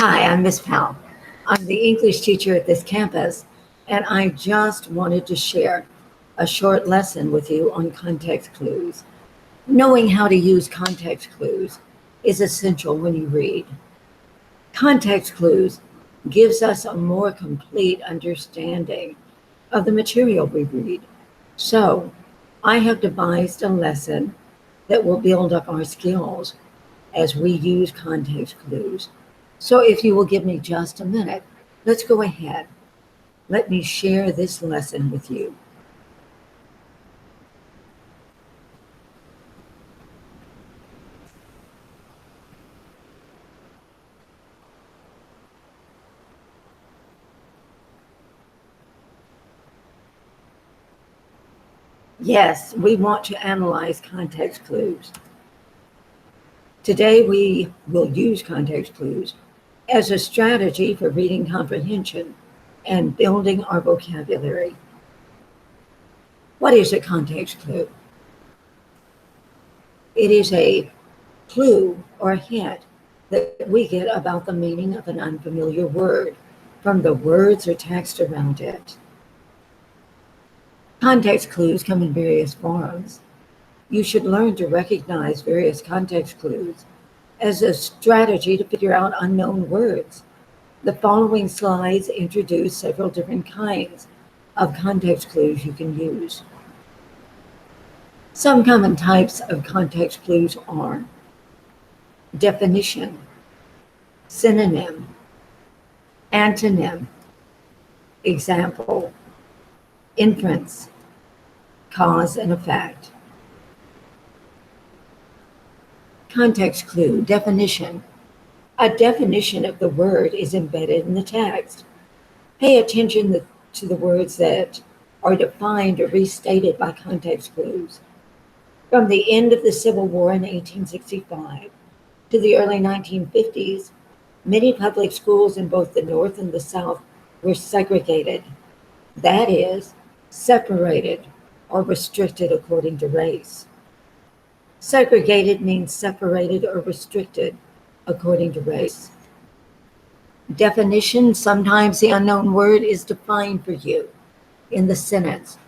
Hi, I'm Miss Powell. I'm the English teacher at this campus, and I just wanted to share a short lesson with you on context clues. Knowing how to use context clues is essential when you read. Context clues gives us a more complete understanding of the material we read. So, I have devised a lesson that will build up our skills as we use context clues. So if you will give me just a minute, let's go ahead. Let me share this lesson with you. Yes, we want to analyze context clues. Today we will use context clues as a strategy for reading comprehension and building our vocabulary. What is a context clue? It is a clue or hint that we get about the meaning of an unfamiliar word from the words or text around it. Context clues come in various forms. You should learn to recognize various context clues as a strategy to figure out unknown words. The following slides introduce several different kinds of context clues you can use. Some common types of context clues are definition, synonym, antonym, example, inference, cause and effect. Context clue, definition. A definition of the word is embedded in the text. Pay attention to the words that are defined or restated by context clues. From the end of the Civil War in 1865 to the early 1950s, many public schools in both the North and the South were segregated. That is, separated or restricted according to race. Segregated means separated or restricted according to race. Definition, sometimes the unknown word is defined for you in the sentence.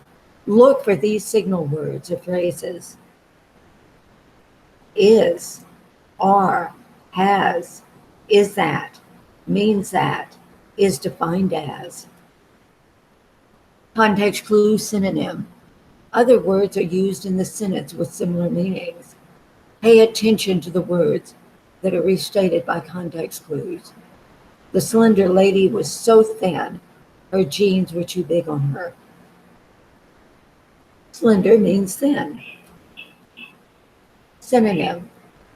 Look for these signal words or phrases. Is, are, has, is that, means that, is defined as. Context clue, synonym. Other words are used in the sentence with similar meanings. Pay attention to the words that are restated by context clues. The slender lady was so thin, her jeans were too big on her. Slender means thin. Synonym.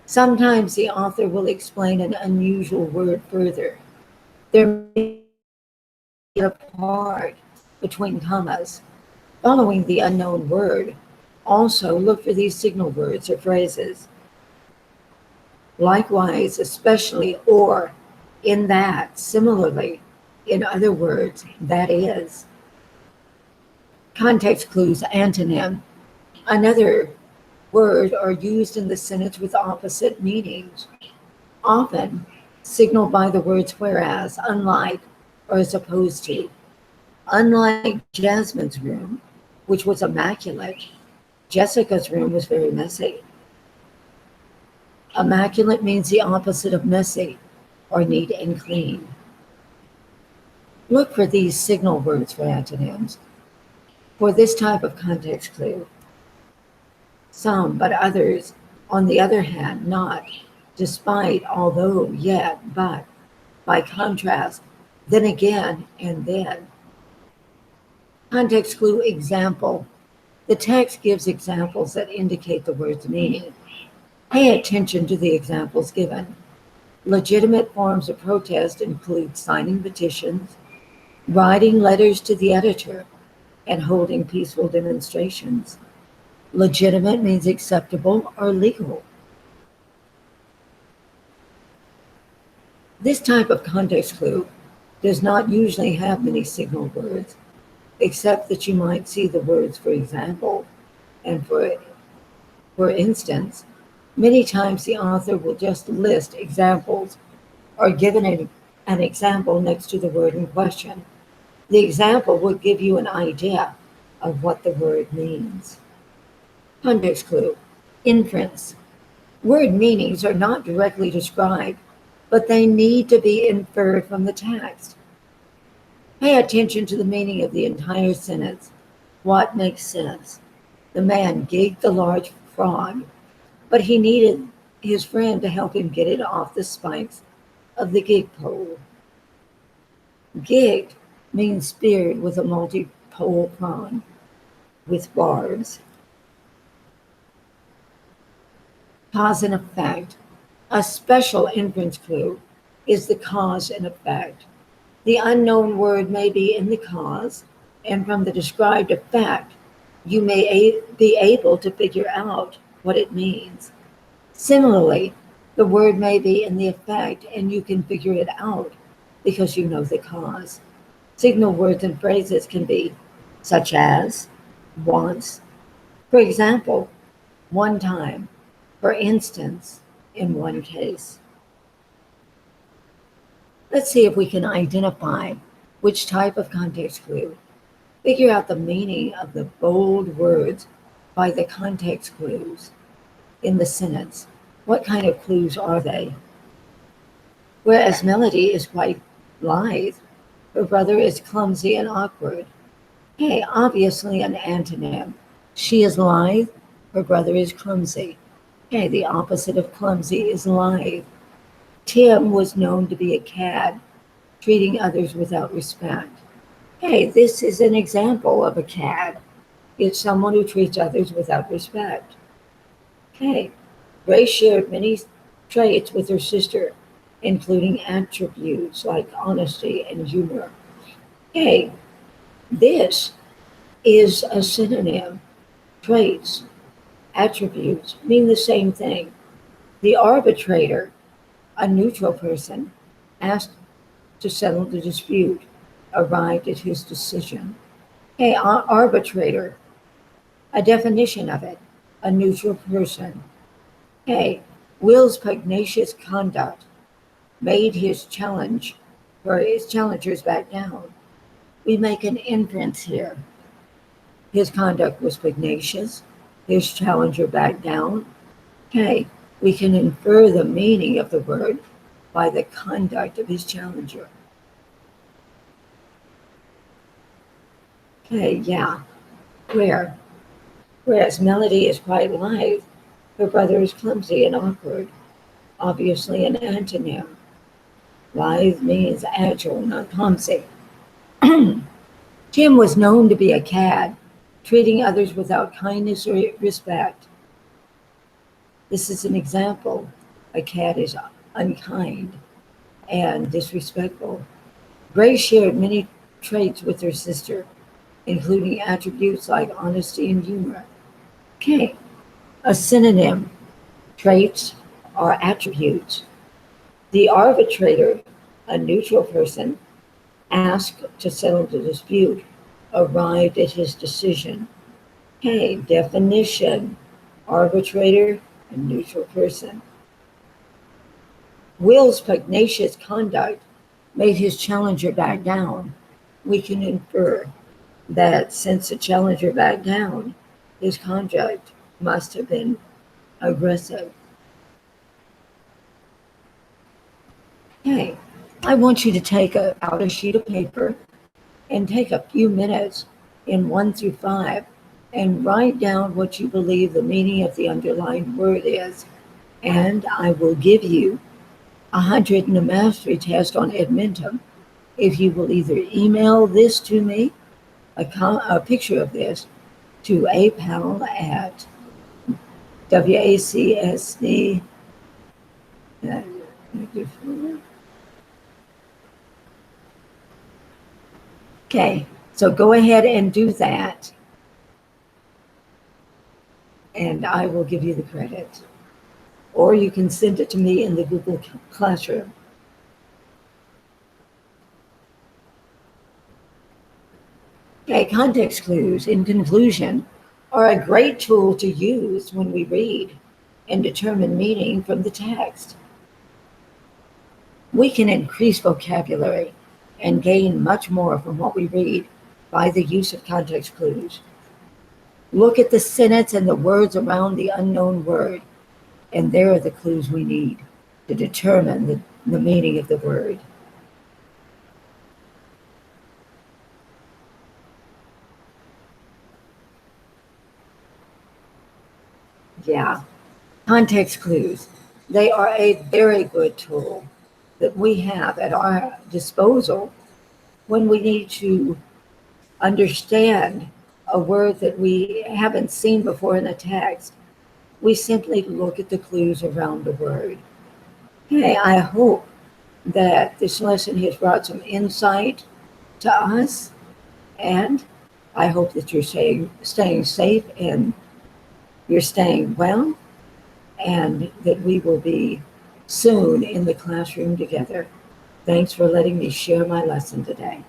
Sometimes the author will explain an unusual word further. There may be a part between commas. Following the unknown word, also look for these signal words or phrases. Likewise, especially, or, in that, similarly, in other words, that is. Context clues, antonym. Another word are used in the sentence with opposite meanings, often signaled by the words whereas, unlike, or as opposed to. Unlike Jasmine's room, which was immaculate, Jessica's room was very messy. Immaculate means the opposite of messy, or neat and clean. Look for these signal words for antonyms. For this type of context clue, some, but others, on the other hand, not, despite, although, yet, but, by contrast, then again, and then. Context clue, example. The text gives examples that indicate the word's meaning. Pay attention to the examples given. Legitimate forms of protest include signing petitions, writing letters to the editor, and holding peaceful demonstrations. Legitimate means acceptable or legal. This type of context clue does not usually have many signal words, except that you might see the words for example and for instance. Many times the author will just list examples or give an an example next to the word in question. The example would give you an idea of what the word means. Context clue. Inference. Word meanings are not directly described, but they need to be inferred from the text. Pay attention to the meaning of the entire sentence. What makes sense? The man gigged the large frog, but he needed his friend to help him get it off the spikes of the gig pole. Gigged means speared with a multi-pole prong with barbs. Cause and effect. A special inference clue is the cause and effect. The unknown word may be in the cause, and from the described effect, you may be able to figure out what it means. Similarly, the word may be in the effect, and you can figure it out because you know the cause. Signal words and phrases can be such as once, for example, one time, for instance, in one case. Let's see if we can identify which type of context clue. Figure out the meaning of the bold words by the context clues in the sentence. What kind of clues are they? Whereas Melody is quite lithe, her brother is clumsy and awkward. Hey, obviously an antonym. She is lithe, her brother is clumsy. Okay, the opposite of clumsy is lithe. Tim was known to be a cad, treating others without respect. Hey, this is an example of a cad. It's someone who treats others without respect. Okay, Grace shared many traits with her sister, including attributes like honesty and humor. Okay, this is a synonym. Traits, attributes mean the same thing. The arbitrator, a neutral person, asked to settle the dispute, arrived at his decision. Okay, arbitrator, a definition of it, a neutral person. Okay, Will's pugnacious conduct made his challenge for his challengers back down. We make an inference here. His conduct was pugnacious, his challenger backed down. Okay, we can infer the meaning of the word by the conduct of his challenger. Okay, yeah. Whereas Melody is quite lithe, her brother is clumsy and awkward. Obviously an antonym. Lithe means agile, not clumsy. Jim was known to be a cad, treating others without kindness or respect. This is an example. A cad is unkind and disrespectful. Grace shared many traits with her sister, including attributes like honesty and humor. Okay, a synonym, traits or attributes. The arbitrator, a neutral person, asked to settle the dispute, arrived at his decision. Okay, definition, arbitrator, a neutral person. Will's pugnacious conduct made his challenger back down. We can infer that since the challenger backed down, his conduct must have been aggressive. Okay, I want you to take out a sheet of paper and take a few minutes in 1 through 5 and write down what you believe the meaning of the underlined word is. And I will give you 100 in a mastery test on Edmentum if you will either email this to me, a picture of this, to apal at WACSD. Okay, so go ahead and do that, and I will give you the credit. Or you can send it to me in the Google Classroom. Okay, context clues, in conclusion, are a great tool to use when we read and determine meaning from the text. We can increase vocabulary and gain much more from what we read by the use of context clues. Look at the sentence and the words around the unknown word, and there are the clues we need to determine the meaning of the word. Yeah, context clues. They are a very good tool that we have at our disposal when we need to understand a word that we haven't seen before in a text. We simply look at the clues around the word. Okay, I hope that this lesson has brought some insight to us, and I hope that you're staying safe and you're staying well, and that we will be soon in the classroom together. Thanks for letting me share my lesson today.